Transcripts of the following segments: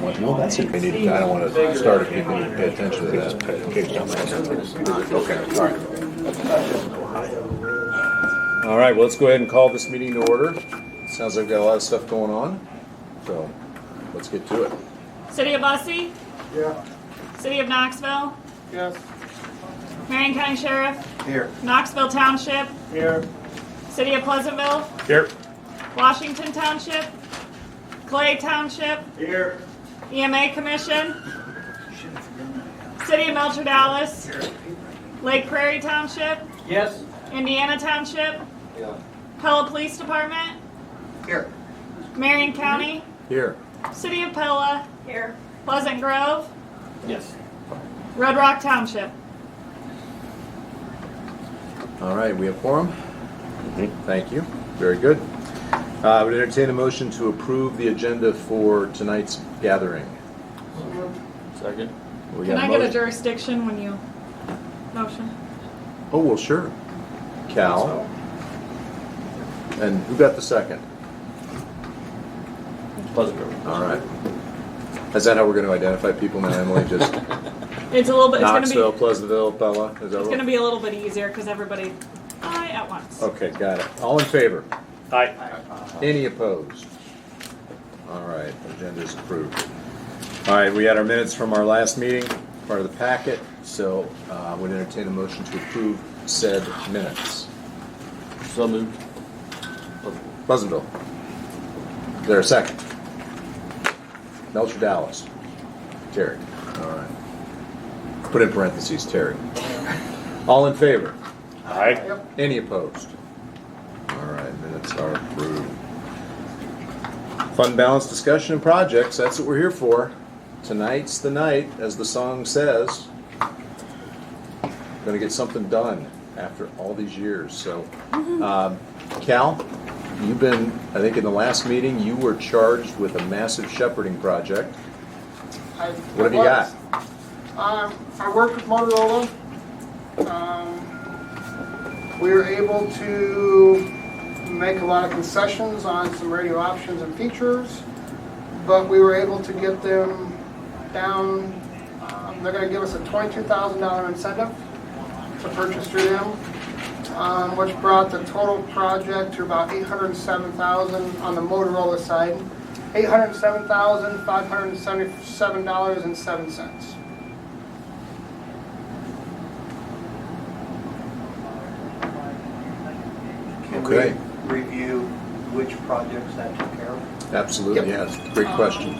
Well, that's it. I don't want to start if people need to pay attention to that. Okay, all right. All right, well, let's go ahead and call this meeting to order. Sounds like we've got a lot of stuff going on, so let's get to it. City of Bussey? Yeah. City of Knoxville? Yes. Marion County Sheriff? Here. Knoxville Township? Here. City of Pleasantville? Here. Washington Township? Clay Township? Here. EMA Commission? City of Melcher Dallas? Lake Prairie Township? Yes. Indiana Township? Yeah. Pella Police Department? Here. Marion County? Here. City of Pella? Here. Pleasant Grove? Yes. Red Rock Township? All right, we have quorum? Thank you. Very good. I would entertain a motion to approve the agenda for tonight's gathering. Second. We Can got I get a motion? jurisdiction when you motion? Oh, well, sure. Cal. And who got the second? Pleasant Grove. All right. Is that how we're going to identify people now, Emily? Just It's a little bit. Knoxville, Pleasantville, Pella? Is that It's what? going to be a little bit easier because everybody at once. Okay, got it. All in favor? Aye. Any opposed? All right, agenda is approved. All right, we had our minutes from our last meeting, part of the packet, so I would entertain a motion to approve said minutes. So moved. Pleasantville. Is there a second? Melcher Dallas. Terry. All right. Put in parentheses, Terry. All in favor? Aye. Any opposed? All right, minutes are approved. Fund balance discussion and projects, that's what we're here for. Tonight's the night, as the song says. Gonna get something done after all these years, so. Cal, you've been, I think in the last meeting, you were charged with a massive shepherding project. What have you got? I worked with Motorola. We were able to make a lot of concessions on some radio options and features, but we were able to get them down. They're going to give us a $22,000 incentive to purchase through them, which brought the total project to about $807,000 on the Motorola side, $807,577.07. Can Okay. we review which projects that took care of? Absolutely, Yep. yes, great question.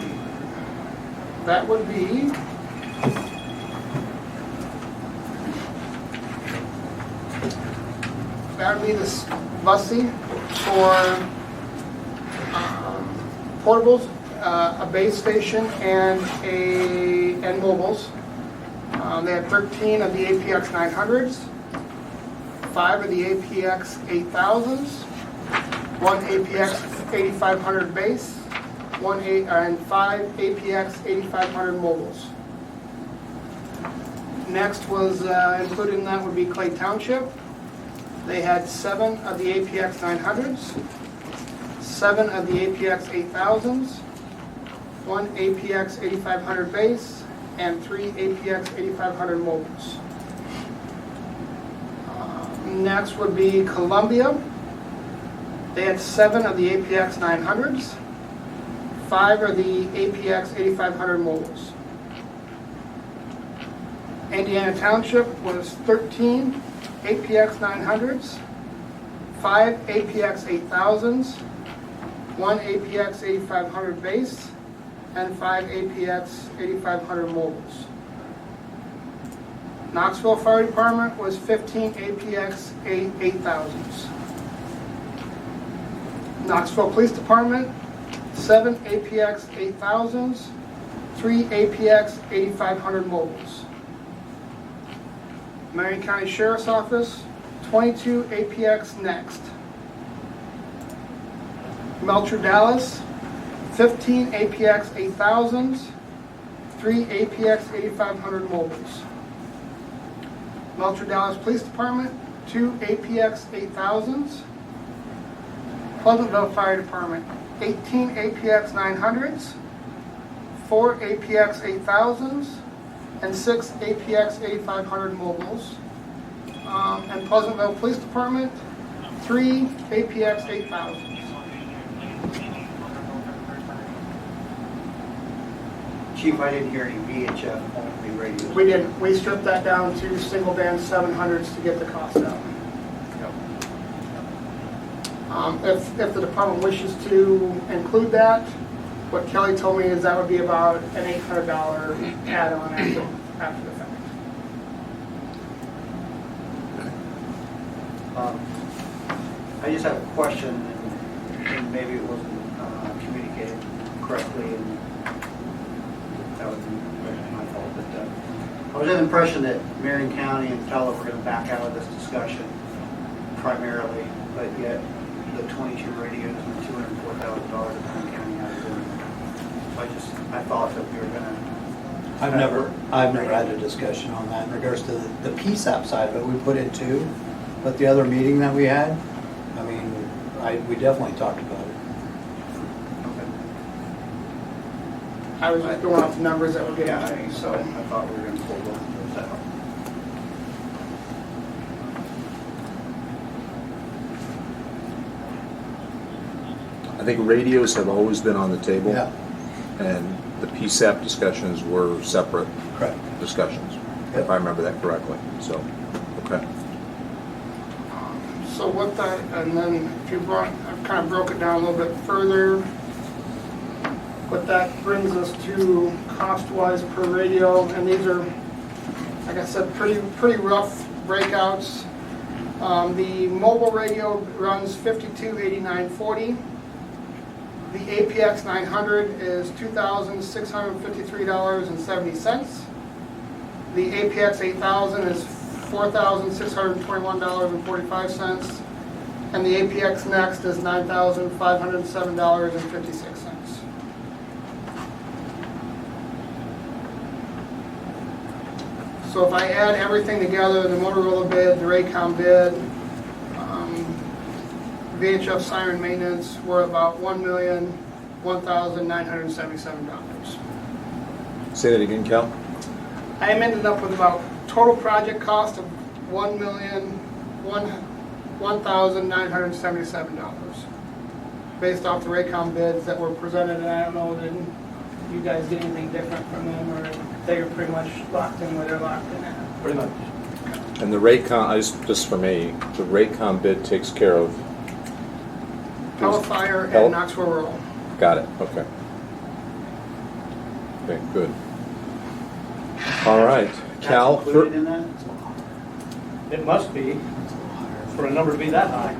That would be this bussy for portables, a base station, and mobiles. They had 13 of the APX 900s, 5 of the APX 8000s, 1 APX 8500 base, and 5 APX 8500 mobiles. Next was included in that would be Clay Township. They had 7 of the APX 900s, 7 of the APX 8000s, 1 APX 8500 base, and 3 APX 8500 mobiles. Next would be Columbia. They had 7 of the APX 900s, 5 of the APX 8500 mobiles. Indiana Township was 13 APX 900s, 5 APX 8000s, 1 APX 8500 base, and 5 APX 8500 mobiles. Knoxville Fire Department was 15 APX 8000s. Knoxville Police Department, 7 APX 8000s, 3 APX 8500 mobiles. Marion County Sheriff's Office, 22 APX Next. Melcher Dallas, 15 APX 8000s, 3 APX 8500 mobiles. Melcher Dallas Police Department, 2 APX 8000s. Pleasantville Fire Department, 18 APX 900s, 4 APX 8000s and 6 APX 8500 mobiles. And Pleasantville Police Department, 3 APX 8000s. Chief, I didn't hear any VHF only radios. We didn't. We stripped that down to single band 700s to get the cost down. If the department wishes to include that, what Kelly told me is that would be about an $800 add-on after the fact. I just have a question, and maybe it wasn't communicated correctly, and that would be my fault. But I was under the impression that Marion County and Pella were going to back out of this discussion primarily, but yet the 22 radios and the $204,000 that Marion County has in. So I thought that we were going to. I've never had a discussion on that in regards to the PSAP side, but we put in 2. But the other meeting that we had, I mean, we definitely talked about it. I was just going off the numbers that were given to me, So so. I thought we were going to pull both of those out. I think radios have always been on the table. Yeah, And the PSAP discussions were separate correct. discussions, if Yep. I remember that correctly. So, okay. So what that, and then if you brought, I've kind of broke it down a little bit further. What that brings us to cost-wise per radio, and these are, like I said, pretty rough breakouts. The mobile radio runs $52.89.40. The APX 900 is $2,653.70. The APX 8000 is $4,621.45, and the APX Next is $9,507.56. So if I add everything together, the Motorola bid, the Raycom bid, VHF siren maintenance, we're about $1,001,977. Say that again, Cal? I am ended up with about total project cost of $1,001,977 based off the Raycom bids that were presented, and I don't know that you guys get anything different from them, or they are pretty much locked in where they're locked in at. Pretty much. And the Raycom, just for me, the Raycom bid takes care of. Fire Hell- and Knoxville Rural. Got it. Okay. Okay. Good. All right, Cal. That's included in that? It must be, for a number to be that high.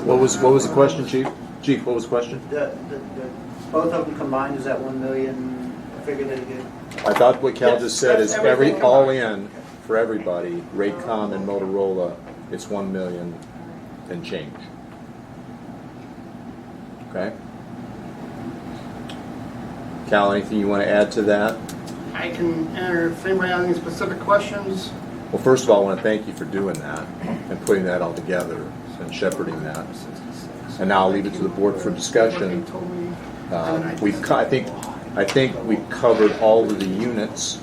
What was the question, Chief? Chief, what was the question? Both of them combined, is that 1 million figure that you get? I thought what Cal Yes, just said is that's every everything all combined. in for everybody, Raycom and Motorola, it's 1 million and change. Okay. Cal, anything you want to add to that? I can enter if anybody has any specific questions. Well, first of all, I want to thank you for doing that and putting that all together and shepherding that. And now I'll leave it to the board for discussion. I think we've covered all of the units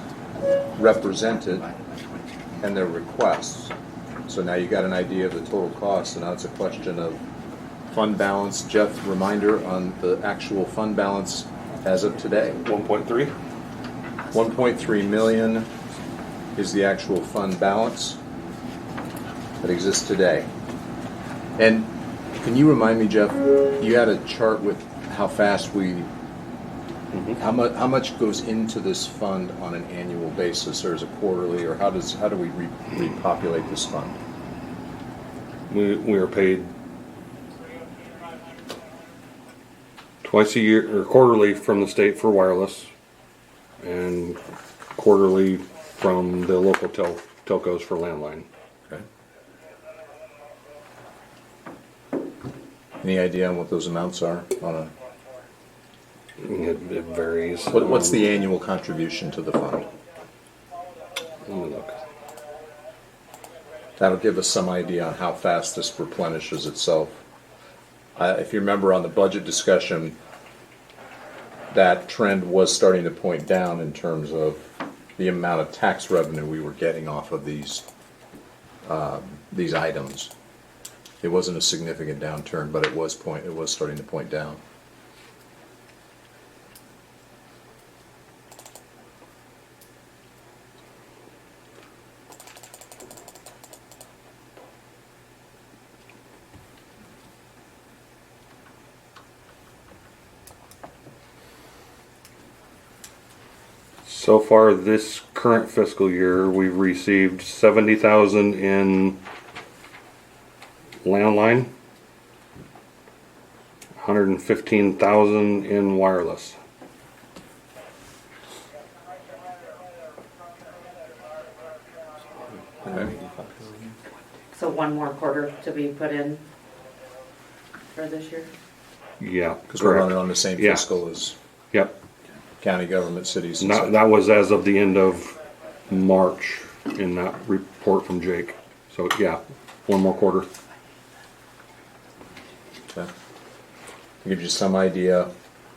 represented and their requests. So now you got an idea of the total cost, and now it's a question of fund balance. Jeff, reminder on the actual fund balance as of today. 1.3? 1.3 million is the actual fund balance that exists today. And can you remind me, Jeff, you had a chart with how fast how much goes into this fund on an annual basis, or is it quarterly, or how do we repopulate this fund? We are paid twice a year or quarterly from the state for wireless, and quarterly from the local telcos for landline. Okay. Any idea on what those amounts are on a? It varies. What's the annual contribution to the fund? Let me look. That'll give us some idea on how fast this replenishes itself. If you remember on the budget discussion, that trend was starting to point down in terms of the amount of tax revenue we were getting off of these items. It wasn't a significant downturn, but it was starting to point down. So far this current fiscal year, we've received 70,000 in landline, 115,000 in wireless. Okay. So one more quarter to be put in for this year? Yeah, Because we're running correct. on the same Yeah. fiscal as Yep. county government, cities and That, such. that was as of the end of March in that report from Jake. So yeah, one more quarter. Okay. To give you some idea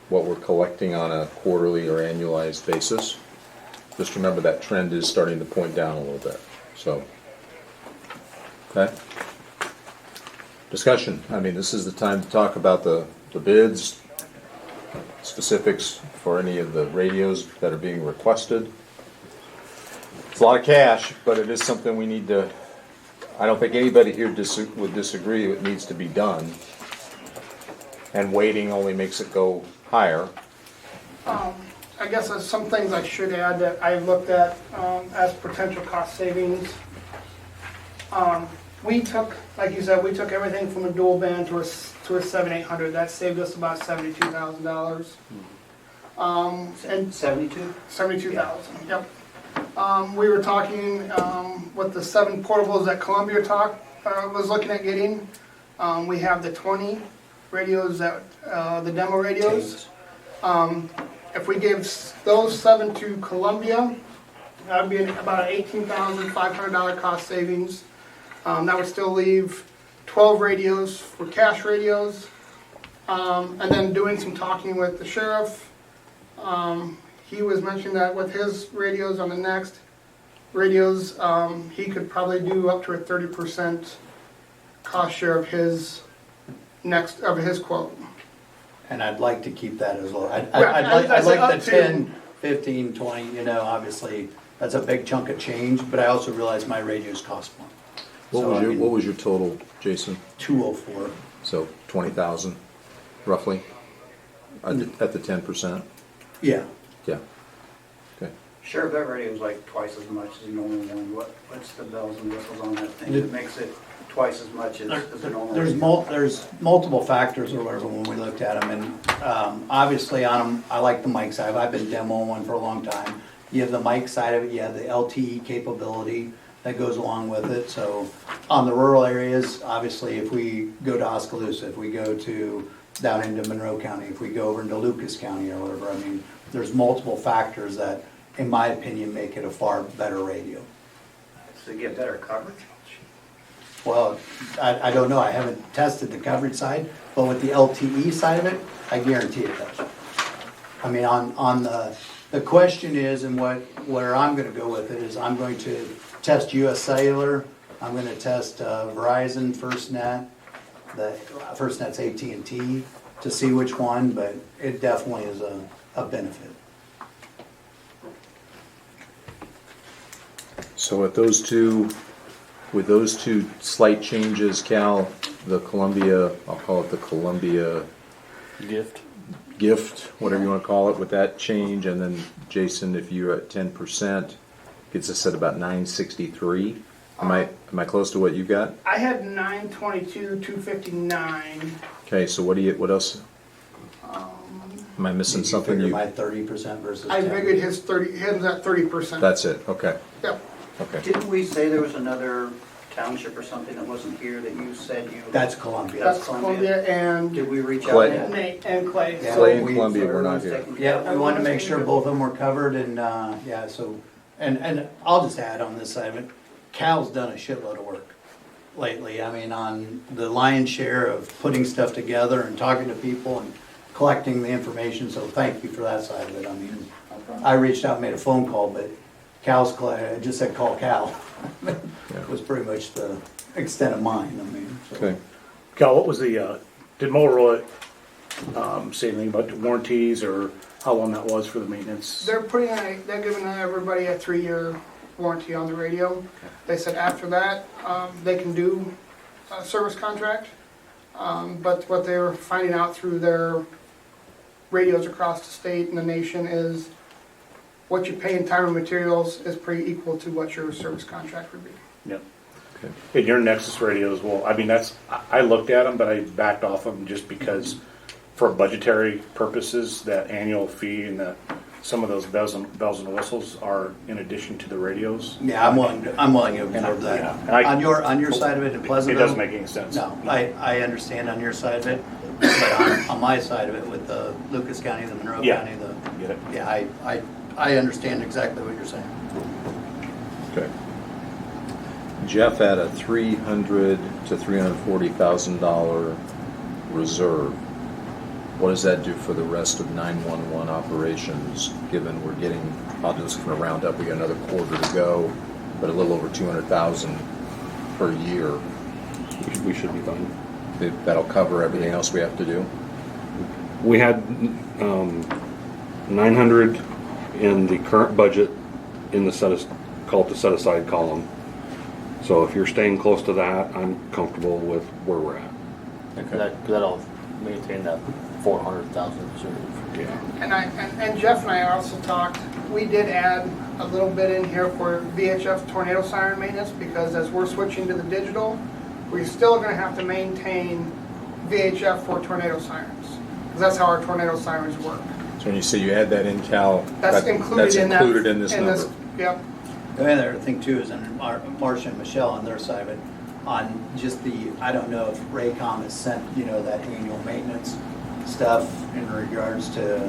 what we're collecting on a quarterly or annualized basis, just remember that trend is starting to point down a little bit, so. Okay. Discussion, I mean, this is the time to talk about the bids, specifics for any of the radios that are being requested. It's a lot of cash, but it is something we need to, I don't think anybody here would disagree it needs to be done. And waiting only makes it go higher. I guess there's some things I should add that I looked at as potential cost savings. We took, like you said, we took everything from a dual band to a 7-800. That saved us about $72,000. And 72? 72,000. Yep. We were talking with the 7 portables that Columbia was looking at getting. We have the 20 radios that the demo radios. If we gave those 7 to Columbia, that would be about an $18,500 cost savings. That would still leave 12 radios for cash radios. And then doing some talking with the sheriff, he was mentioning that with his radios on the next radios, he could probably do up to a 30% cost share of his quote. And I'd like to keep that as low. I'd I like up the to- 10, 15, 20, obviously, that's a big chunk of change, but I also realize my radios cost more. What was your total, Jason? 204. So 20,000, roughly, at the 10%? Yeah. Yeah. Okay. Sheriff, that radio is like twice as much as the normal one. What's the bells and whistles on that thing that makes it twice as much as the normal? There's multiple factors or whatever when we looked at them, and obviously on them, I like the mic side. I've been demoing one for a long time. You have the mic side of it, you have the LTE capability that goes along with it. So on the rural areas, obviously if we go to Oskaloosa, if we go to down into Monroe County, if we go over into Lucas County or whatever, I mean, there's multiple factors that, in my opinion, make it a far better radio. To get better coverage? Well, I don't know, I haven't tested the coverage side, but with the LTE side of it, I guarantee it does. I mean, on the question is, and where I'm gonna go with it is, I'm going to test US Cellular, I'm gonna test Verizon, FirstNet, the FirstNet's AT&T, to see which one, but it definitely is a benefit. So with those two slight changes, Cal, the Columbia, I'll call it the Columbia gift, whatever you want to call it, with that change, and then Jason, if you're at 10%, gets us at about 963. Am I close to what you got? I had 922, 259. Okay, so what else? Am I missing Did you something? figure my 30% versus 10? I figured his at 30%. That's it. Okay. Yep. Okay. Didn't we say there was another township or something that wasn't here that you said you? That's Columbia. That's Columbia and Did we reach out? Clay. to them? Nate and Clay. Yeah. Clay So and we- Columbia were not Everyone's here. taken care Yeah, of? we wanted to make sure both of them were covered, and, yeah, so, and I'll just add on this side of it, Cal's done a shitload of work lately. I mean, on the lion's share of putting stuff together and talking to people and collecting the information, so thank you for that side of it. I mean, I reached out and made a phone call, but I just said call Cal. It was pretty much the extent of mine, I mean, so. Okay. Cal, what was the, did Motorola say anything about the warranties or how long that was for the maintenance? They're giving everybody a 3-year warranty on the radio. They said after that, they can do a service contract. But what they were finding out through their radios across the state and the nation is what you pay in time and materials is pretty equal to what your service contract would be. Yep. Okay. And your Nexus radios, well, I mean, I looked at them, but I backed off them just because for budgetary purposes, that annual fee and some of those bells and whistles are in addition to the radios. Yeah, I'm willing to absorb that. Yeah. On your side of it in Pleasantville? It doesn't make any sense. No, I understand on your side of it, but on my side of it with the Lucas County, the Monroe Yeah. County, Get it? yeah, I understand exactly what you're saying. Okay. Jeff had a $300,000 to $340,000 reserve. What does that do for the rest of 911 operations, given we're getting, I'll just kind of round up, we got another quarter to go, but a little over 200,000 per year. We should be fine. That'll cover everything else we have to do? We had 900 in the current budget in the call it the set aside column. So if you're staying close to that, I'm comfortable with where we're at. Okay. That'll maintain that 400,000 reserve. Yeah. And Jeff and I also talked, we did add a little bit in here for VHF tornado siren maintenance, because as we're switching to the digital, we're still gonna have to maintain VHF for tornado sirens, because that's how our tornado sirens work. So when you say you add that in, Cal, That's included in that. that's included in this number? Yep. The other thing too is, and Marcia and Michelle on their side of it, on just I don't know if Raycom has sent, that annual maintenance stuff in regards to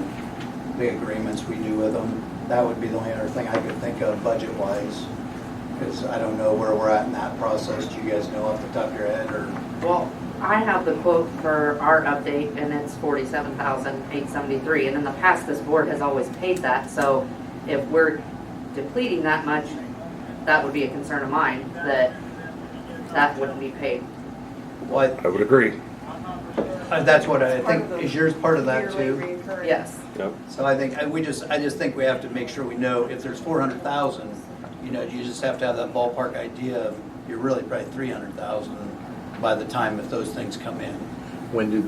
the agreements we do with them. That would be the only other thing I could think of budget-wise, because I don't know where we're at in that process. Do you guys know off the top of your head, or? Well, I have the quote for our update, and it's $47,873. And in the past, this board has always paid that. So if we're depleting that much, that would be a concern of mine, that wouldn't be paid. What? I would agree. That's what I think. Is yours part of that too? Yes. Yep. So I think I just think we have to make sure we know if there's 400,000. You just have to have that ballpark idea of you're really probably 300,000 by the time if those things come in. When do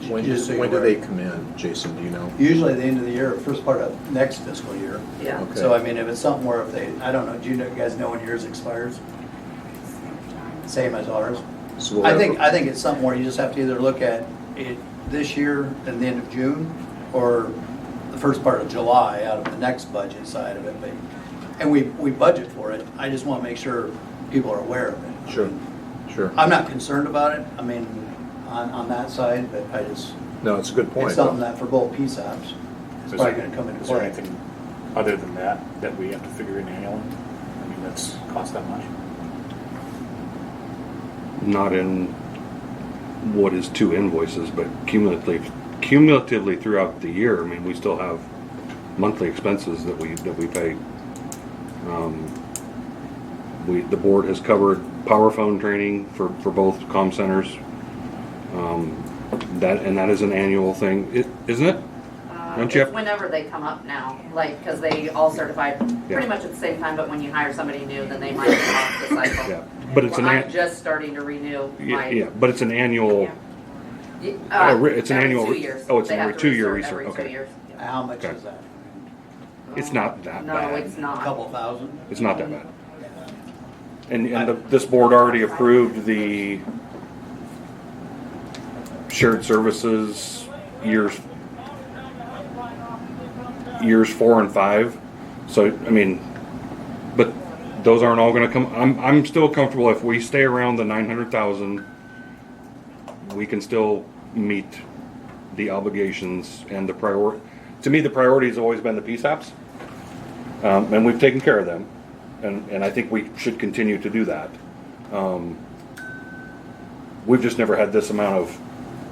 they come in, Jason, do you know? Usually at the end of the year, first part of next fiscal year. Yeah. Okay. So I mean, if it's something where I don't know, do you guys know when yours expires? Same as ours. So we'll I have- think it's something where you just have to either look at it this year and the end of June, or the first part of July out of the next budget side of it. And we budget for it. I just want to make sure people are aware of it. Sure. I'm not concerned about it. I mean, on that side, but I just, No, it's a good point. it's something that for both PSAPs, it's Is probably there- going to come into Is there play. anything other than that we have to figure in annually? I mean, that's cost that much? Not in what is 2 invoices, but cumulatively throughout the year, I mean, we still have monthly expenses that we pay. The board has covered power phone training for both comm centers. That is an annual thing, isn't it? Don't you It's have- whenever they come up now, because they all certified pretty much at the same time, but when you hire somebody new, then they might come off the cycle. Yeah, but it's I'm just starting to renew my. yeah, but it's an annual. It's an every annual. 2 years. Oh, it's They an have to 2-year restart research. every 2 Okay, years. How much Okay. is that? it's not that No, bad. it's not. A couple thousand? It's not that bad. And this board already approved the shared services years 4 and 5. So, I mean, but those aren't all gonna come, I'm still comfortable if we stay around the 900,000, we can still meet the obligations and the priority. To me, the priority has always been the PSAPs. And we've taken care of them. And I think we should continue to do that. We've just never had this amount of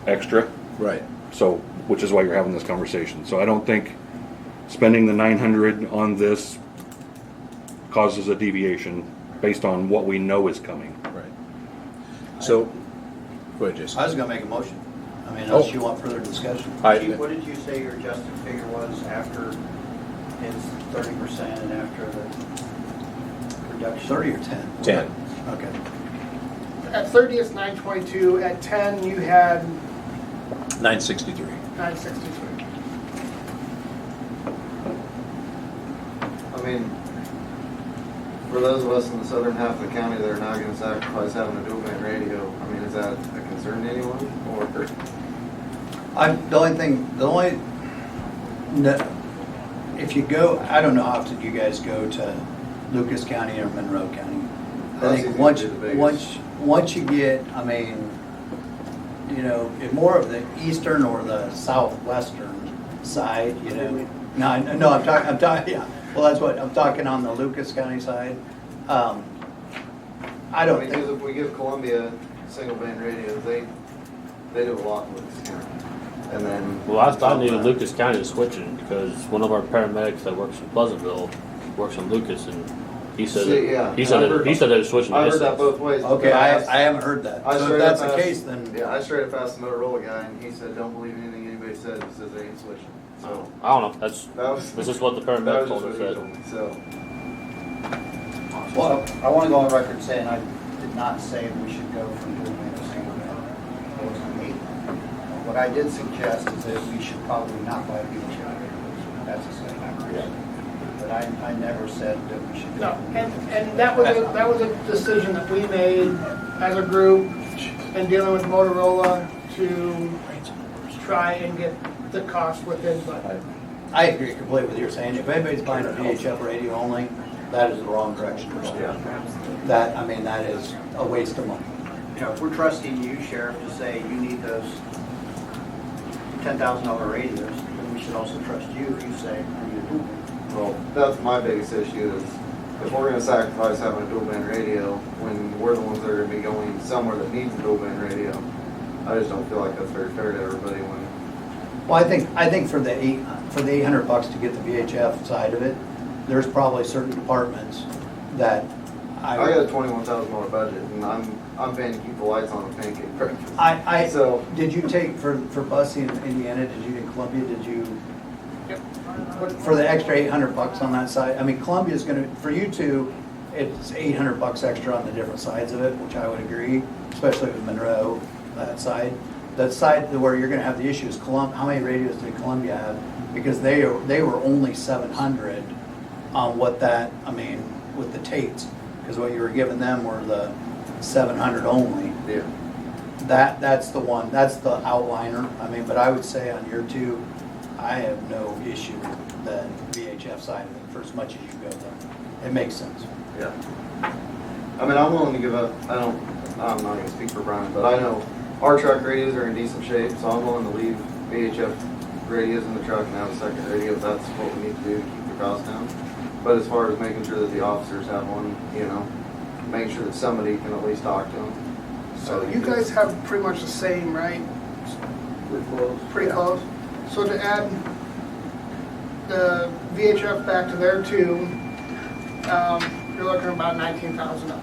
extra. Right. So, which is why you're having this conversation. So I don't think spending the 900 on this causes a deviation based on what we know is coming. Right. So, go ahead, Jason. I was gonna make a motion. I mean, unless Oh. you want further discussion. Chief, what did you say your adjusted figure was after his 30% and after the reduction? 30 or 10? 10. Okay. At 30, it's 922. At 10, you had 963. 963. I mean, for those of us in the southern half of the county that are not gonna sacrifice having a dual band radio, I mean, is that a concern to anyone, or? If you go, I don't know how often you guys go to Lucas County or Monroe County. I think once you get, I mean, you know, if more of the eastern or the southwestern side, you know. No, I'm talking, yeah. Well, that's what, I'm talking on the Lucas County side. I don't Because think, if we give Columbia single band radios, they do a lot with Lucas County. And then. Well, I knew Lucas County was switching because one of our paramedics that works in Pleasantville works in Lucas, and he said See, yeah. he said they were switching. I to heard that his both ways. okay, I haven't heard that. I So if straight that's up the asked- case, then. Yeah, I straight up asked the Motorola guy, and he said, don't believe anything anybody said, he says they ain't switching. So, I don't know. That's that was what the that paramedic was told just us. what he That told me, so. Well, I want to go on record saying I did not say we should go from dual band to single band. That wasn't me. What I did suggest is that we should probably not buy VHF. That's a statement. But I never said that we should No, go. and that was a decision that we made as a group in dealing with Motorola to try and get the cost within budget. I agree completely with you saying. If anybody's buying a VHF radio only, that is the wrong direction to go. That, I mean, that is a waste of money. You know, if we're trusting you, Sheriff, to say you need those $10,000 radios, then we should also trust you if you say we need a dual band. Well, that's my biggest issue is if we're gonna sacrifice having a dual band radio when we're the ones that are gonna be going somewhere that needs a dual band radio, I just don't feel like that's very fair to everybody when. Well, I think for the $800 to get the VHF side of it, there's probably certain departments that I got a $21,000 budget and I'm paying to keep the lights on and pancake breakfast. So- did you take for busing in Indiana? Did you in Columbia? Did you Yep. for the extra $800 on that side? I mean, Columbia's going to for you two, it's $800 extra on the different sides of it, which I would agree, especially with Monroe that side. That side where you're going to have the issue is how many radios did Columbia have? Because they were only 700 on what that, I mean, with the Tates, because what you were giving them were the 700 only. Yeah. That's the one, that's the outliner. I mean, but I would say on your two, I have no issue with the VHF side of it for as much as you go there. It makes sense. Yeah. I mean, I'm willing to give up, I'm not gonna speak for Brian, but I know our truck radios are in decent shape, so I'm willing to leave VHF radios in the truck and have a second radio if that's what we need to do to keep the cost down. But as far as making sure that the officers have one, you know, make sure that somebody can at least talk to them. So you guys have pretty much the same, right? Pretty close. Pretty close. So to add the VHF back to there too, you're looking at about $19,000.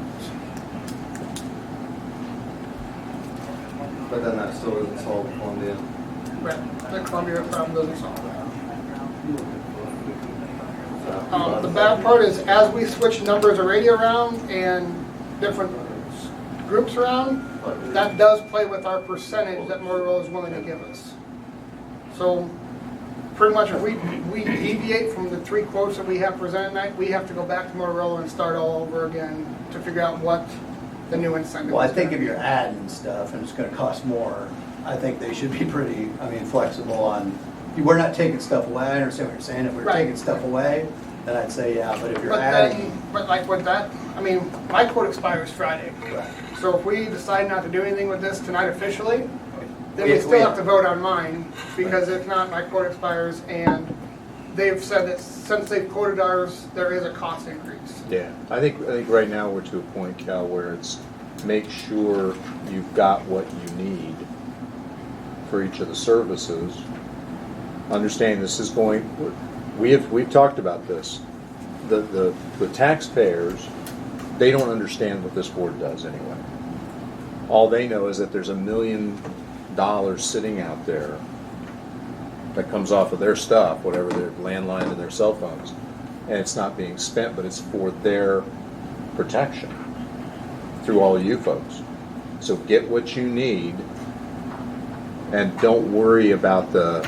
But then that still doesn't solve Columbia. Right, the Columbia problem doesn't solve that. The bad part is as we switch numbers of radio around and different groups around, that does play with our percentage that Motorola is willing to give us. So pretty much if we deviate from the 3 quotes that we have presented tonight, we have to go back to Motorola and start all over again to figure out what the new incentive is. Well, I think if you're adding stuff and it's gonna cost more, I think they should be pretty, I mean, flexible on, we're not taking stuff away, I understand what you're saying, if we're Right. taking stuff away, then I'd say, yeah, but if you're But adding. then, but like with that, I mean, my quote expires Friday. So if we decide not to do anything with this tonight officially, then we still have to vote on mine, because if not, my quote expires, and they've said that since they've quoted ours, there is a cost increase. Yeah, I think right now we're to a point, Cal, where it's make sure you've got what you need for each of the services. Understanding this is going, we've talked about this. The taxpayers, they don't understand what this board does anyway. All they know is that there's $1 million sitting out there that comes off of their stuff, whatever their landline and their cell phones, and it's not being spent, but it's for their protection through all of you folks. So get what you need, and don't worry about a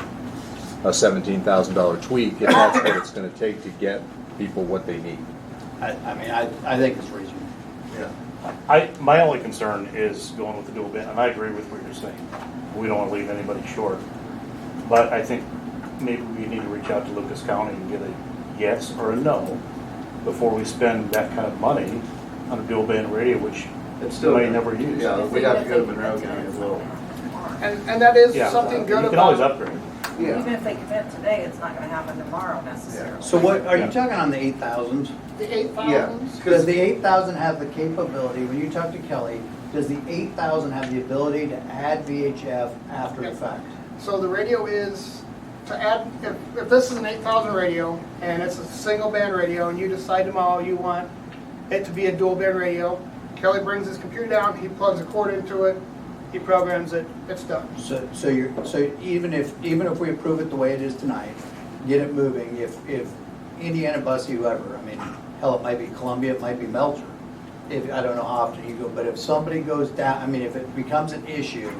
$17,000 tweak if that's what it's going to take to get people what they need. I think it's reasonable. Yeah. My only concern is going with the dual band, and I agree with what you're saying. We don't want to leave anybody short. But I think maybe we need to reach out to Lucas County and get a yes or a no before we spend that kind of money on a dual band radio, which It's still may never use. Yeah, we'd have to go to Monroe County as well. And that is Yeah, something good you can always about, upgrade. Yeah. Even if they commit today, it's not gonna happen tomorrow necessarily. So what, are you Yeah. talking on the 8,000? the 8,000s. Yeah. Does the 8,000 have the capability, when you talk to Kelly, does the 8,000 have the ability to add VHF after the Yep. fact? So the radio is, to add, if this is an 8,000 radio, and it's a single band radio, and you decide tomorrow you want it to be a dual band radio, Kelly brings his computer down, he plugs a cord into it, he programs it, it's done. So even if we approve it the way it is tonight, get it moving, if Indiana Bussy, whoever, I mean, hell, it might be Columbia, it might be Melcher. I don't know how often you go, but if somebody goes down, I mean, if it becomes an issue,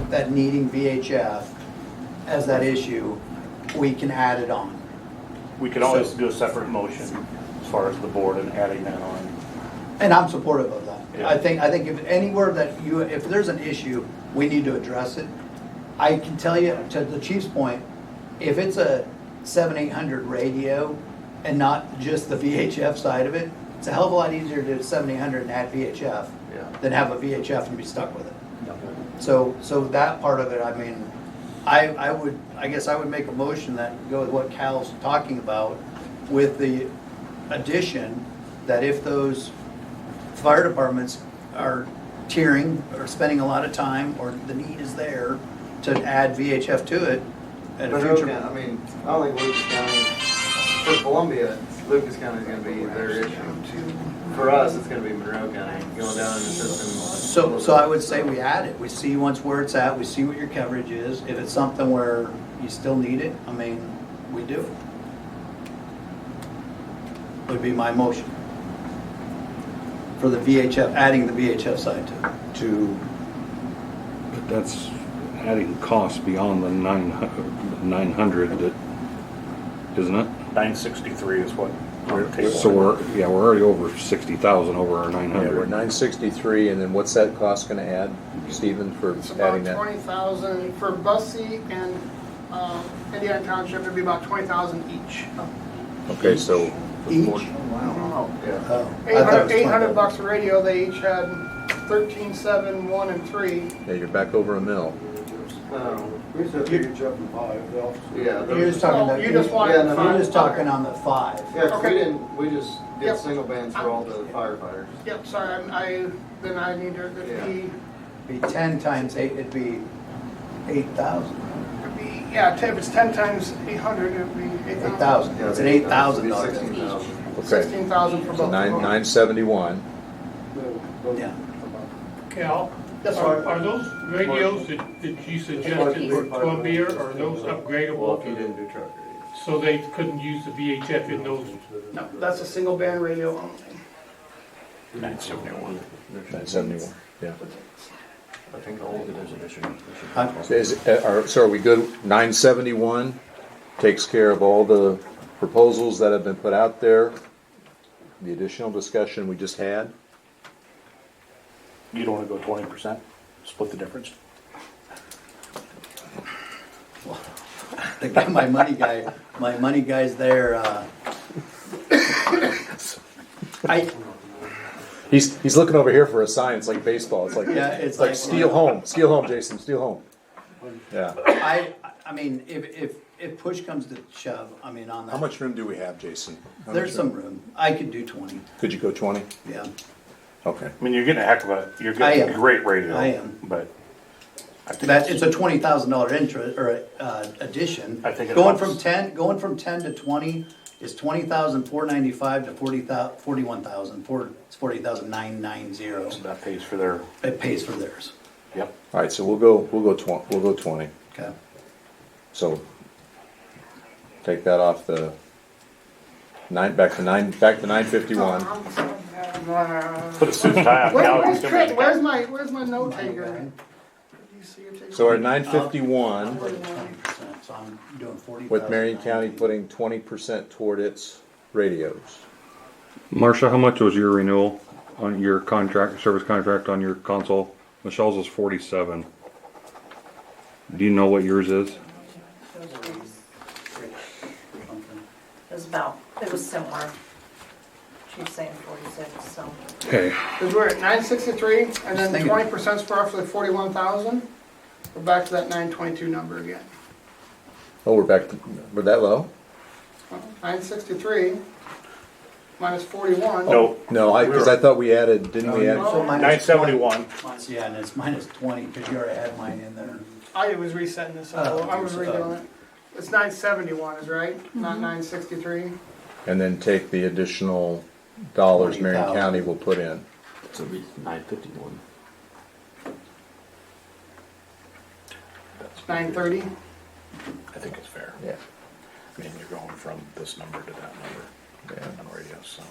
that needing VHF as that issue, we can add it on. We could always do a separate motion as far as the board and adding that on. And I'm supportive of that. Yeah. I think if anywhere that if there's an issue, we need to address it. I can tell you, to the chief's point, if it's a 7-800 radio and not just the VHF side of it, it's a hell of a lot easier to do 7-800 and add VHF than have a VHF and be stuck with it. So that part of it, I mean, I guess I would make a motion that go with what Cal's talking about, with the addition that if those fire departments are tiering or spending a lot of time, or the need is there to add VHF to it at a Monroe future. County, I mean, I don't think Lucas County, for Columbia, Lucas County is gonna be their issue. For us, it's gonna be Monroe County, going down in the system. So I would say we add it. We see once where it's at, we see what your coverage is. If it's something where you still need it, I mean, we do it. Would be my motion. For the VHF, adding the VHF side to it. But that's adding costs beyond the 900, that, isn't it? 963 is what we're table. So we're already over 60,000 over our Yeah, 900. we're 963, and then what's that cost going to add, Stephen, for It's about adding that? 20,000, for Bussy and Indiana Township, it'd be about 20,000 each. Okay, so Each? Yeah. Oh, I thought it 800, was 800 bucks a radio, they each had 13, 7, 1, and 3. yeah, you're back over $1 million. We just have to reach up and buy. Yeah. You're just talking Oh, about, you just want Yeah, no, you're five. just talking on the 5. Yeah, 'cause Okay. we just did Yep. single bands for all the firefighters. Yep, sorry, then I need to, Yeah. Be 10 times 8, it'd be 8,000. yeah, if it's 10 times 800, it'd be 8,000. 8,000. It's an $8,000. 16,000. Okay, 16,000 for so both. 971. Yeah. Cal, Yes, sir. are those radios that you suggested for Columbia, are those Well, upgradable? if you didn't do truck radios. So they couldn't use the VHF in those? No, that's a single band radio only. 971. 971, yeah. I think all of it is addition. So are we good? 971 takes care of all the proposals that have been put out there, the additional discussion we just had. You don't want to go 20%? Split the difference? The guy, my money guy's there, He's looking over here for a sign. It's like baseball. It's like Yeah, it's like steal home, Jason, steal home. Yeah. I mean, if push comes to shove, I mean, on that. How much room do we have, Jason? How There's much some room. I could do 20, Could you go 20? yeah. Okay. I mean, you're getting a heck of a, you're I getting a am. great radio. I am. But That, it's a $20,000 interest, or, addition. I think it Going helps. going from 10 to 20 is 20,495 to 41,000, it's 40,990. So that pays for their, It pays for theirs, yep. All right, so we'll go 20. okay? So take that off the back to 951. Put a suit and tie on. Where's Trent? Where's my note taker? So we're at 951 20%, so I'm doing 40,000. with Marion County putting 20% toward its radios. Marcia, how much was your renewal on your contract, service contract on your console? Michelle's was 47. Do you know what yours is? It was similar. She's saying 46, so. Okay. Because we're at 963, and then thinking. 20% is roughly 41,000. We're back to that 922 number again. Oh, we're that low? 963 minus 41. No, No, because I thought we added, didn't we add? So minus 971. 20. Yeah, and it's minus 20, because you already had mine in there. I was resetting this up. Oh, I was redoing it. It's 971 is right, not 963. And then take the additional dollars Marion 40,000. County will put in. So it'd be 951. It's 930. I think it's fair. Yeah. I mean, you're going from this number to that number. Yeah, on radios, so.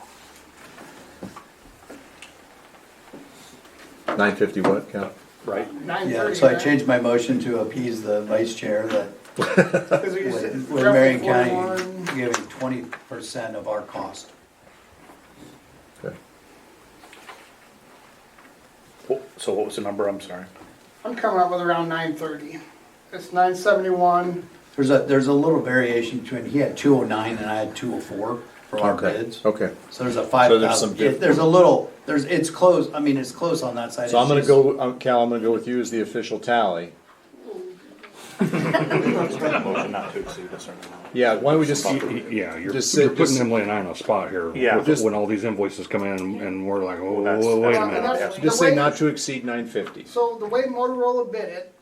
950 what, Cal? Right. 930. Yeah, so I right? changed my motion to appease the vice chair that 'Cause we said with roughly Marion 41. County giving 20% of our cost. Okay. So what was the number? I'm sorry. I'm coming up with around 930. It's 971. There's a little variation between, he had 209 and I had 204 for our bids. Okay. So there's a So there's some 5,000, diff- there's a little, it's close, I mean, it's close on that side. So I'm It's gonna just- go, Cal, I'm gonna go with you as the official tally. Motion not to exceed a certain amount. Yeah, why don't we just, Yeah, you're Just you're sit- putting just- Emily and I in a spot here. Yeah. with- Just- when all these invoices come in and we're like, oh, that's- wait a And minute. that's just the say way- not to exceed 950. So the way Motorola bid it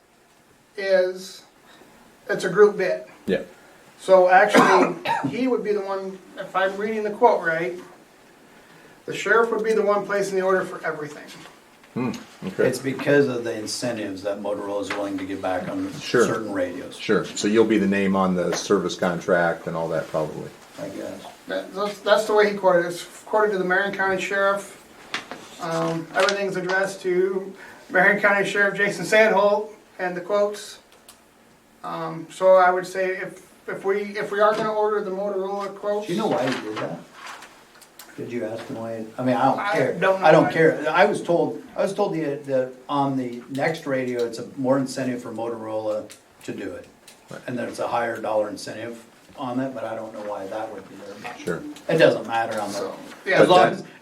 is, it's a group bid. Yeah. So actually, he would be the one, if I'm reading the quote right, the sheriff would be the one placing the order for everything. Okay. It's because of the incentives that Motorola is willing to give back on Sure. certain radios, Sure. So you'll be the name on the service contract and all that probably. I guess. That's the way he quoted it. It's quoted to the Marion County Sheriff. Everything's addressed to Marion County Sheriff Jason Sandholt and the quotes. So I would say if we are gonna order the Motorola quotes. Do you know why he did that? Did you ask him why? I mean, I don't I care. don't know I don't why. care. I was told the on the next radio, it's a more incentive for Motorola to do it. And there's a higher dollar incentive on it, but I don't know why that would be there. Sure. It doesn't matter on the, Yeah,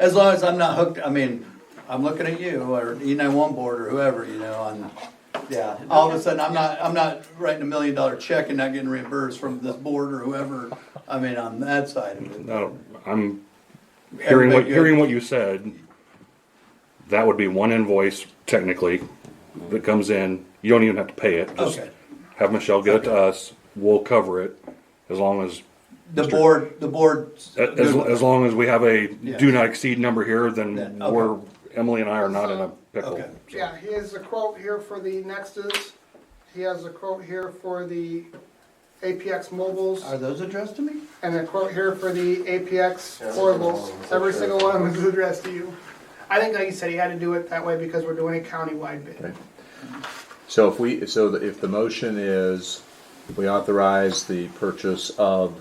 as long as I'm not hooked, I mean, I'm looking at you or E91 board or whoever, you know, on, yeah. All of a sudden, I'm not writing $1 million check and not getting reimbursed from this board or whoever, I mean, on that side of it. No, I'm Everybody good? hearing what you said. That would be one invoice technically that comes in. You don't even have to pay it. Just Okay. have Michelle get it to us. We'll cover it as long as The board. as long as we have a Yeah. do not exceed number here. Then Then, okay. we're Emily and I are not in a pickle. Okay. Yeah, he has a quote here for the Nexus. He has a quote here for the APX mobiles. Are those addressed to me? And a quote here for the APX portables. Every single one of them is addressed to you. I think, like you said, he had to do it that way because we're doing a countywide bid. Okay. So if the motion is we authorize the purchase of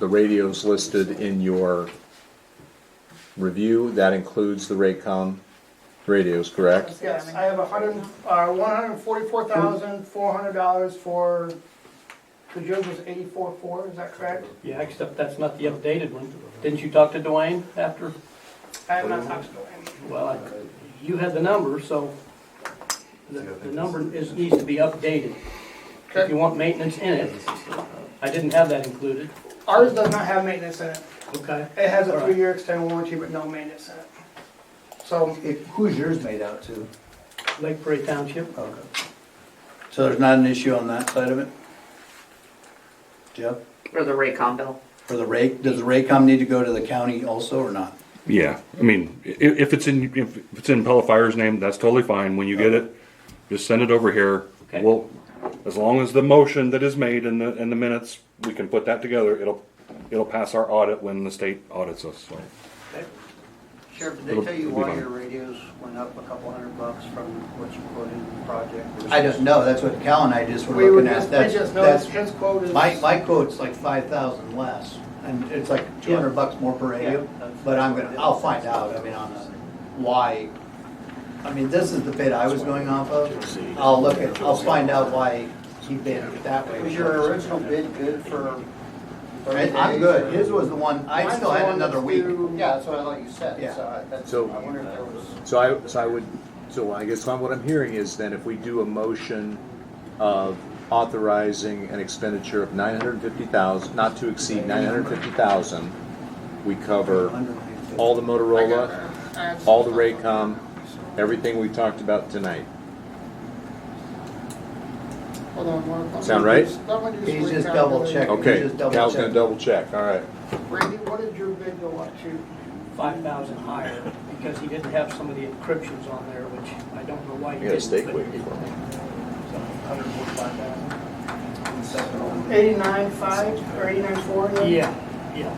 the radios listed in your review, that includes the Raycom radios, correct? Yes, I have $144,400 for, the Jones was 84.4, is that correct? Yeah, except that's not the updated one. Didn't you talk to Dwayne after? I have not talked to him. Well, you had the number, so the number needs to be updated. If you want maintenance in it, I didn't have that included. Ours does not have maintenance in it. Okay. It has a All right. 3-year extended warranty, but no maintenance in it. So, Who's yours made out to? Lake Prairie Township. Okay. So there's not an issue on that side of it? Jeff? For the Raycom bill. For the rate, does the Raycom need to go to the county also or not? Yeah, I mean, if it's in Pella Fire's name, that's totally fine. When you get it, just send it over here. Okay. We'll, as long as the motion that is made in the minutes, we can put that together. It'll pass our audit when the state audits us. So. Sheriff, did they It'll tell you be why fine. your radios went up a couple $100 from what you put in the project? I don't know, that's what Cal and I just were We were looking just, at. we just That's, noticed his quote is. my quote's like 5,000 less, and it's like $200 more per radio. Yeah, that's- But I'll find out, I mean, on why, I mean, this is the bid I was going off of. I'll find out why he bid it that way. Was your original bid good for 30 I'm days, good, or- his was the one, I Mine's still the had one another that's week. due- Yeah, that's what I thought you said. Yeah. So- I wonder if there was. So I guess what I'm hearing is then if we do a motion of authorizing an expenditure of 950,000, not to exceed 950,000, we cover all the Motorola, all the Raycom, everything we talked about tonight. Hold on, let me Sound right? let me do He's some just double recalculating. checking. Okay, Just double Cal's check. gonna double check, all right. Randy, what did your bid go up to? 5,000 higher, because he didn't have some of the encryptions on there, which I don't know why he You got a didn't. steak but- waiting for me. 89.5 or 89.4? Yeah, yeah.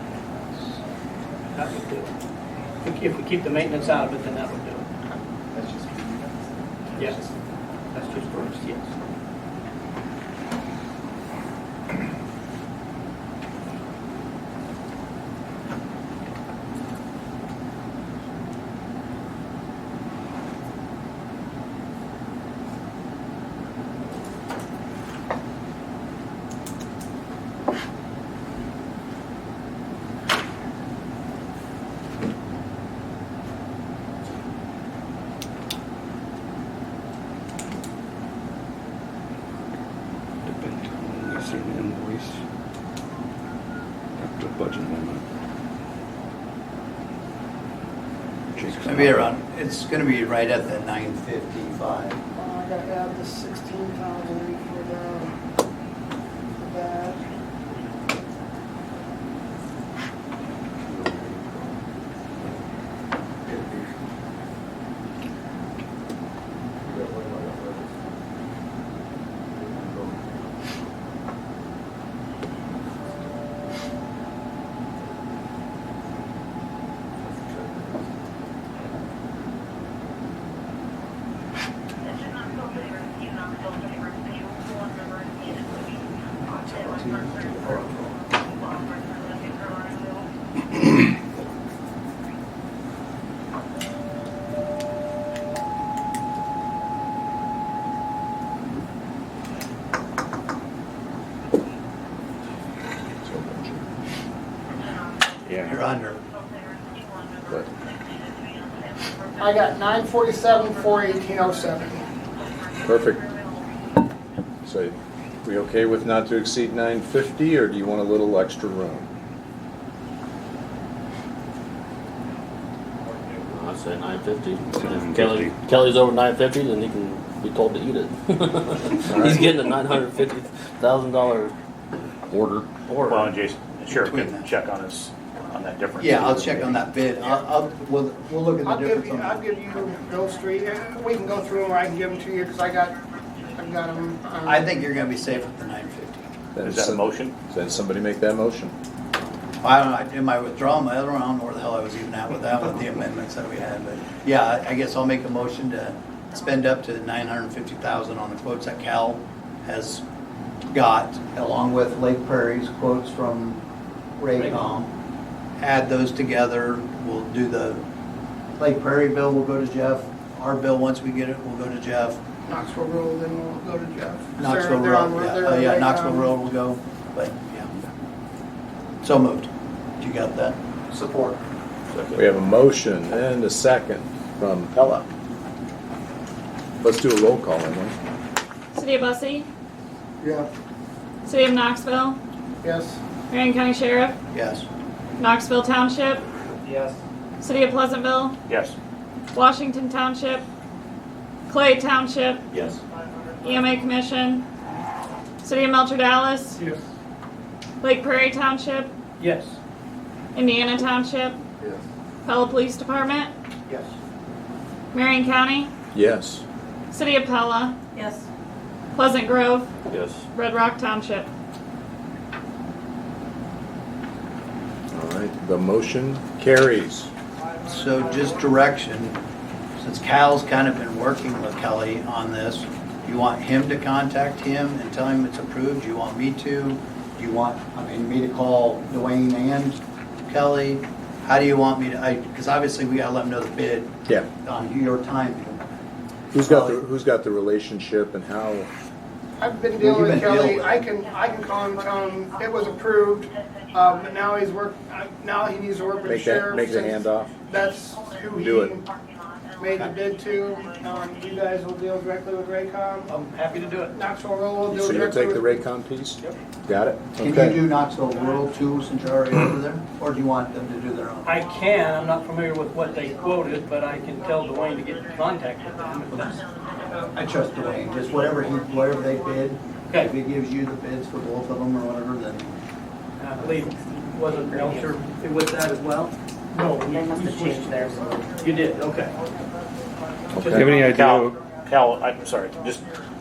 That would do it. If we keep the maintenance out of it, then that would do it. Yes, that's just for us, yes. See the invoice. After the budget amendment. It's gonna be around, it's gonna be right at the 955. I gotta add the 16,000 for that. You're Yeah. under. But I got 947 for 1807. perfect. So, we okay with not to exceed 950, or do you want a little extra room? I'd say 950. If 950. Kelly's over 950, then he can be told to eat it. He's getting a $950,000 Order. order. Well, and Jason, Sheriff Between can that. check on us, on that difference. Yeah, I'll check on that bid. We'll look at the I'll difference give you, on I'll that. give you those three. We can go through them, or I can give them to you, because I've got them. I think you're gonna be safe with the 950. Then Is that a some- motion? Then somebody make that motion. I don't know, in my withdrawal, my other round, where the hell I was even at with that, with the amendments that we had, but yeah, I guess I'll make a motion to spend up to 950,000 on the quotes that Cal has got, along with Lake Prairie's quotes from Raycom. Add those together, we'll do the Lake Prairie bill, will go to Jeff. Our bill, once we get it, will go to Jeff. Knoxville Road, then we'll go to Jeff. Knoxville They're on- Road, they're on yeah, Raycom. Knoxville Road will go, but yeah. So moved. You got that? Support. We have a motion and a second from Pella. Let's do a roll call, Emily. City of Bussey, Yeah. City of Knoxville, Yes. Marion County Sheriff, Yes. Knoxville Township, Yes. City of Pleasantville, Yes. Washington Township, Clay Township, Yes. EMA Commission, City of Melcher Dallas, Yes. Lake Prairie Township, Yes. Indiana Township, Yes. Pella Police Department, Yes. Marion County, Yes. City of Pella, Yes. Pleasant Grove, Yes. Red Rock Township. All right, the motion carries. So just direction, since Cal's kind of been working with Kelly on this, do you want him to contact him and tell him it's approved? Do you want me to? Do you want, me to call Dwayne and Kelly? How do you want me to, because obviously we gotta let him know the bid Yeah. on your timing. Who's got the relationship and how? I've been Well, dealing you've with been Kelly. dealing. I can call him, tell him it was approved, but now now he needs to work with the Make sheriff. the since handoff? That's who Do he it. made the bid to. You guys will deal directly with Raycom. I'm happy to do it. Knoxville Rural will deal So you'll directly take the with. Raycon piece? Yep. Got it? Can you Okay. do Knoxville Rural too, since you're already over there? Or do you want them to do their own? I can, I'm not familiar with what they quoted, but I can tell Dwayne to get in contact with them. if that's- I trust Dwayne, just whatever they bid. Okay. If he gives you the bids for both of them or whatever, then. I believe, wasn't Melcher with that as well? No, They must have changed theirs. You did, okay. Do you have any idea? Cal, I'm sorry,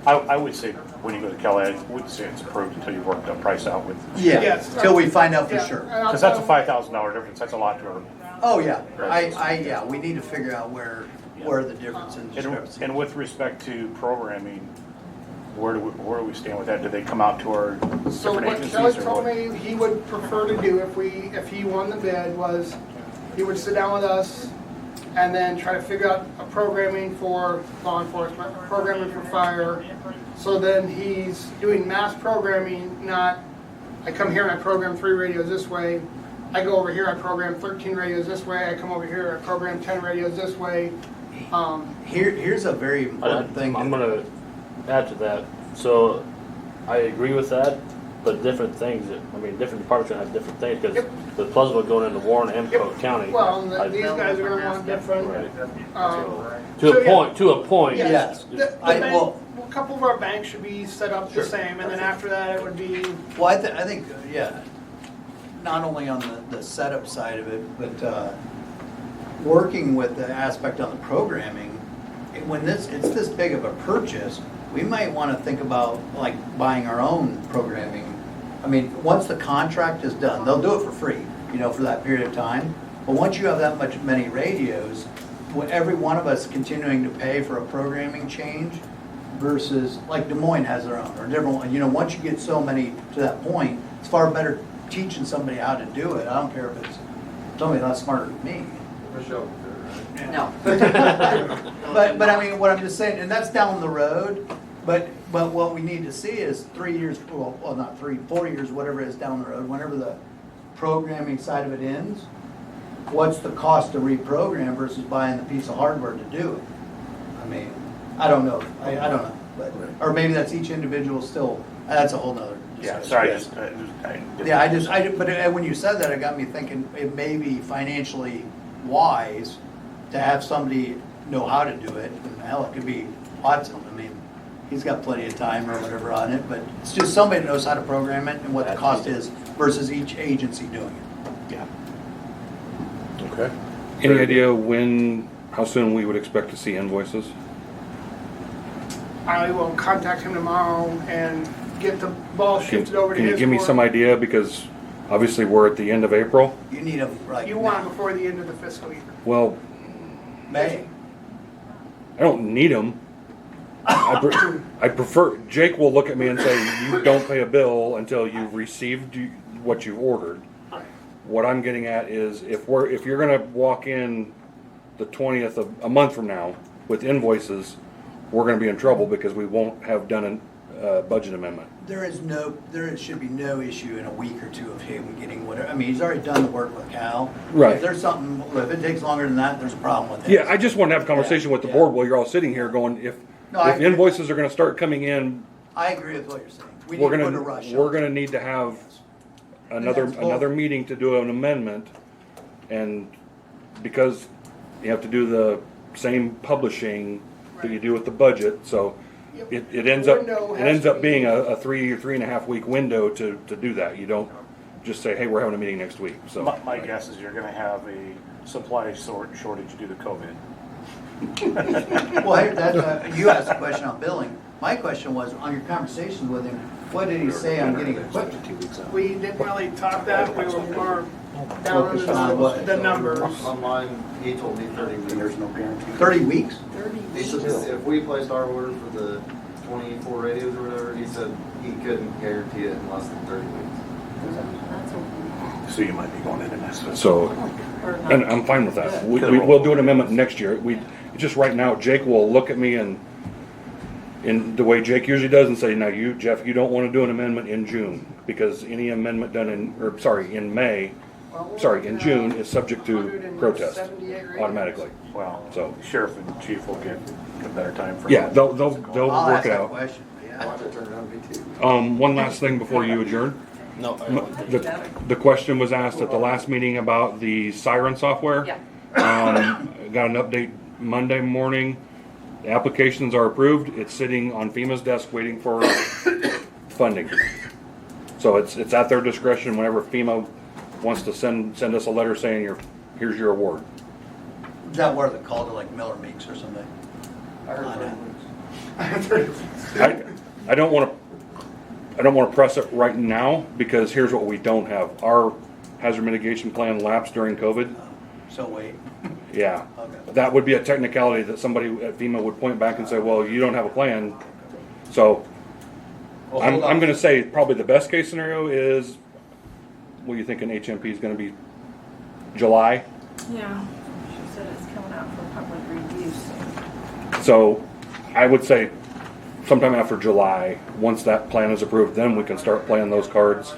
I would say, when you go to Cal, I wouldn't say it's approved until you've worked the price out with, Yeah, Yes. till we find out for Yeah, sure. and I'll because that's a tell him- $5,000 difference, that's a lot to her. Oh, yeah, yeah, we need to figure out where the difference in And, discrepancy. and with respect to programming, where do we stand with that? Do they come out to our So different what Kelly agencies or told what? me he would prefer to do if he won the bid was he would sit down with us and then try to figure out a programming for law enforcement, a programming for fire. So then he's doing mass programming, not I come here and I program 3 radios this way. I go over here, I program 13 radios this way. I come over here, I program 10 radios this way. Here's a very important thing. I'm gonna add to that. So I agree with that, but different things, different departments are gonna have different things, because Yep. the Pleasantville going into Warren and Polk County. Well, and these guys are going to want different. Right. So, yeah. To a point. Yes. The bank, a couple of our banks should be set up the same, and then after that, it would be. Well, I think, yeah, not only on the setup side of it, but working with the aspect on the programming, when it's this big of a purchase, we might want to think about like buying our own programming. Once the contract is done, they'll do it for free, for that period of time. But once you have that many radios, every one of us continuing to pay for a programming change versus, like Des Moines has their own, or different one. Once you get so many to that point, it's far better teaching somebody how to do it. I don't care if it's somebody that's smarter than me. Michelle. No. But what I'm just saying, and that's down the road, but what we need to see is 3 years, well, not 3, 4 years, whatever it is down the road, whenever the programming side of it ends, what's the cost to reprogram versus buying the piece of hardware to do it? I don't know, I don't know, but, or maybe that's each individual still, that's a whole nother discussion. Yeah, sorry, But when you said that, it got me thinking it may be financially wise to have somebody know how to do it. And hell, it could be Watson. He's got plenty of time or whatever on it, but it's just somebody that knows how to program it and what the cost is versus each agency doing it. Yeah. Okay. Any idea how soon we would expect to see invoices? I will contact him tomorrow and get the ball shifted over to Can his you give me court. some idea, because obviously we're at the end of April? You need them like You want it before the end of the fiscal year. Well, May. I don't need them. I prefer, Jake will look at me and say, you don't pay a bill until you've received what you've ordered. What I'm getting at is, if you're gonna walk in the 20th of a month from now with invoices, we're gonna be in trouble because we won't have done a budget amendment. There should be no issue in a week or two of him getting whatever. He's already done the work with Cal. Right. If there's something, if it takes longer than that, there's a problem with it. Yeah, I just want to have a conversation with the Yeah. board while you're all sitting here going, if I invoices are gonna start coming in, I agree with what you're saying. We we're need to gonna, put a rush we're on gonna it. need to have And that's both. another meeting to do an amendment, and because you have to do the same publishing that you do with the budget, so it ends up, Window it has ends to up be- being a 3.5 week window to do that. You don't just say, hey, we're having a meeting next week, so. My guess is you're gonna have a supply shortage due to COVID. Well, hey, you asked a question on billing. My question was, on your conversations with him, what did he say on getting equipment? We didn't really talk that, we were more down Focused on on what? the numbers. Online, he told me 30 weeks. There's no guarantee. 30 weeks? He said if we placed our order for the 24 radios or whatever, he said he couldn't guarantee it in less than 30 weeks. So you might be going into next fiscal. So, and I'm fine with that. We'll do an amendment next year. Just right now, Jake will look at me and in the way Jake usually does and say, now you, Jeff, you don't want to do an amendment in June because any amendment done in June is subject to protest 178 radios. automatically. Well, So, sheriff and chief will get a better time frame. yeah, they'll I'll work ask it that out. question. I want to turn around and be too. One last thing before you adjourn. No, I don't. The question was asked at the last meeting about the siren software. Yeah. Got an update Monday morning. The applications are approved. It's sitting on FEMA's desk waiting for funding. So it's at their discretion whenever FEMA wants to send us a letter saying here's your award. Is that where the call to like Miller Meeks or something? I heard On 30 it. weeks. I don't want to press it right now because here's what we don't have. Our hazard mitigation plan lapsed during COVID. So wait. Yeah. Okay. That would be a technicality that somebody at FEMA would point back and say, well, you don't have a plan. So Well, I'm hold on. going to say probably the best case scenario is, what do you think an HMP is going to be? July? Yeah, she said it's coming out for public review soon. So I would say sometime after July, once that plan is approved, then we can start playing those cards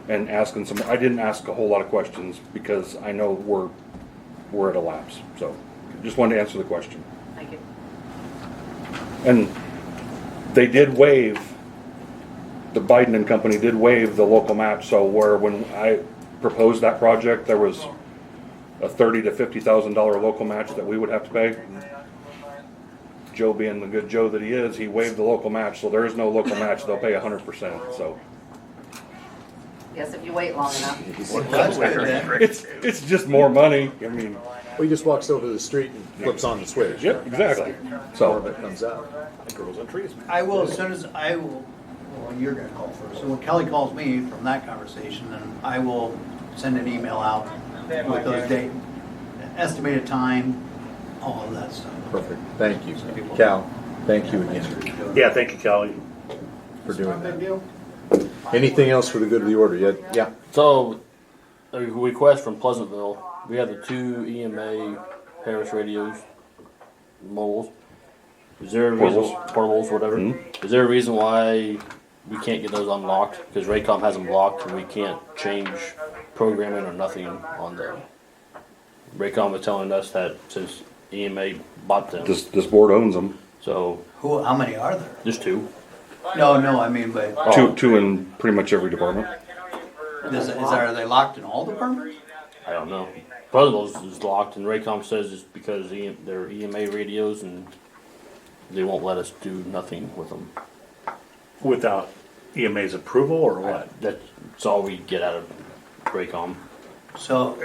and asking some. I didn't ask a whole lot of questions because I know we're at a lapse. So just wanted to answer the question. Thank you. And they did waive, the Biden and company did waive the local match. So where when I proposed that project, there was a $30,000 to $50,000 local match that we would have to pay. Joe being the good Joe that he is, he waived the local match, so there is no local match. They'll pay 100%. So Guess if you wait long enough. That's good then. it's just more money. I mean, Well, he just walks over to the street and flips on the switch. yep, exactly. More So of it comes out. It grows on trees. I will, as soon as I will, well, you're gonna call first. So when Kelly calls me from that conversation, then I will send an email out with those date, estimated time, all of that stuff. Perfect. Thank you. Cal, thank you again Yeah, thank you, Kelly. for Not doing a big that. deal. Anything else for the good of the order? Yeah. So, a request from Pleasantville. We have the 2 EMA Harris radios, mobiles. Is there a reason, portables, whatever? Mhm. Is there a reason why we can't get those unlocked? Because Raycom has them blocked and we can't change programming or nothing on them. Raycom was telling us that since EMA bought them, this board owns them. so How many are there? just 2. No, I mean, but Two in pretty much every department. are they locked in all departments? I don't know. Pleasantville's is locked and Raycom says it's because they're EMA radios and they won't let us do nothing with them. Without EMA's approval or what? That's all we get out of Raycom. So,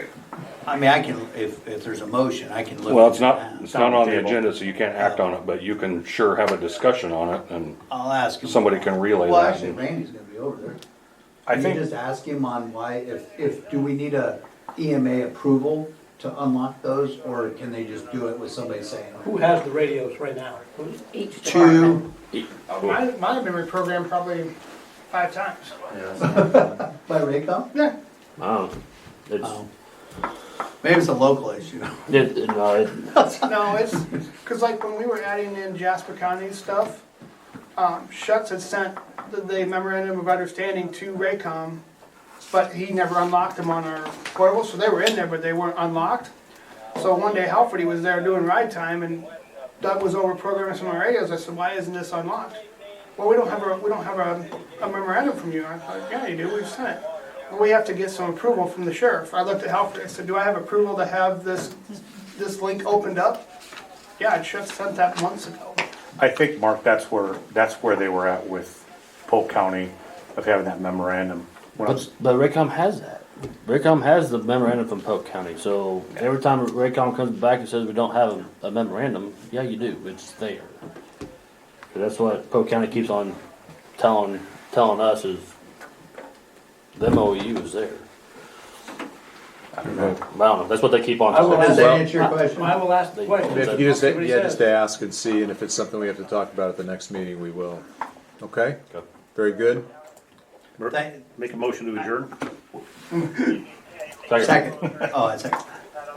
I mean, I can, if there's a motion, I can look. Well, it's into not, that. it's not on the agenda, so you can't act on it, but you can sure have a discussion on it and I'll ask him. somebody can relay Well, that. actually, Randy's gonna be over there. I Can think, you just ask him on why, do we need a EMA approval to unlock those, or can they just do it with somebody saying? Who has the radios right now? Each department. Mine have been reprogrammed probably 5 times. By Raycom? Yeah. It's, Oh. Maybe it's a local issue. No, it's, because like when we were adding in Jasper County stuff, Schutz had sent the memorandum of understanding to Raycom, but he never unlocked them on our portable, so they were in there, but they weren't unlocked. So one day Halford was there doing ride time, and Doug was over programming some of our radios. I said, "Why isn't this unlocked?" Well, we don't have a memorandum from you. I thought, "Yeah, you do. We've sent it." Well, we have to get some approval from the sheriff. I looked at Halford. I said, "Do I have approval to have this link opened up?" Yeah, it should have sent that months ago. I think, Mark, that's where they were at with Polk County of having that memorandum. When I was- But Raycom has that. Raycom has the memorandum from Polk County, so every time Raycom comes back and says we don't have a memorandum, yeah, you do, it's there. So that's what Polk County keeps on telling us is the MOU is there. I don't know, that's what they keep on I will telling Does us. that answer your question? I will ask the question. If you just, See what he yeah, says. just ask and see, and if it's something we have to talk about at the next meeting, we will. Okay? Okay. Very good. Make a motion to adjourn? Second. Oh, that's second.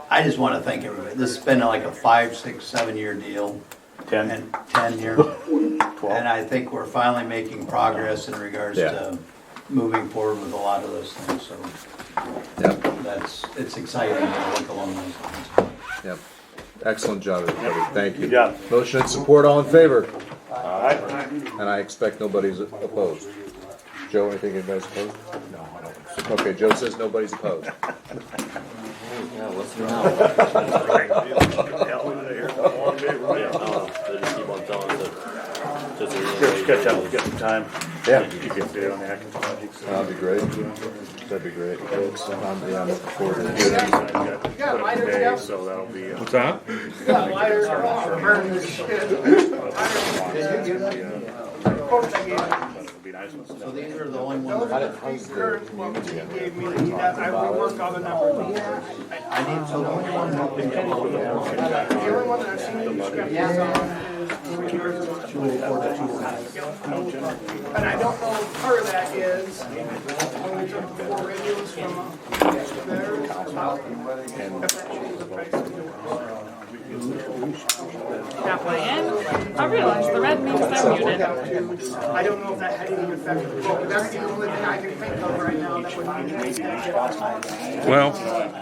I just want to thank everybody. This has been like a 5, 6, 7 year deal. 10. And 10 year. 12. And I think we're finally making progress in regards Yeah. to moving forward with a lot of those things, so Yep, it's exciting to look along those lines. yep. Excellent job, everybody. Thank you. Good job. Motion and support, all in favor? Alright. And I expect nobody's opposed. Joe, anything anybody's opposed? No, I don't think so. Okay, Joe says nobody's opposed. Yeah, what's the now? Yeah, no, they just keep on telling us that. Just a- Catch up, get some time. Yeah. Keep you updated on the Atkins projects. That'd be great. That'd be great. Yeah, I'm looking forward to it. You got lighter Today, today? so that'll be. What's that? You got lighter, burn this shit. Quotes I gave you. That'll be nice. So these are the only ones Those that are the three current quotes he gave me, that I reworked all the numbers. I need, so the only one that we The only one that I've seen you discrepancies on is yours. And I don't know, if part of that is, when we took the 4 radios from there, if that changed the price of the Halfway in, I realized the red means they're muted. I don't know if that had any effect on the quote, but that's the only thing I can think of right now that would be. Well,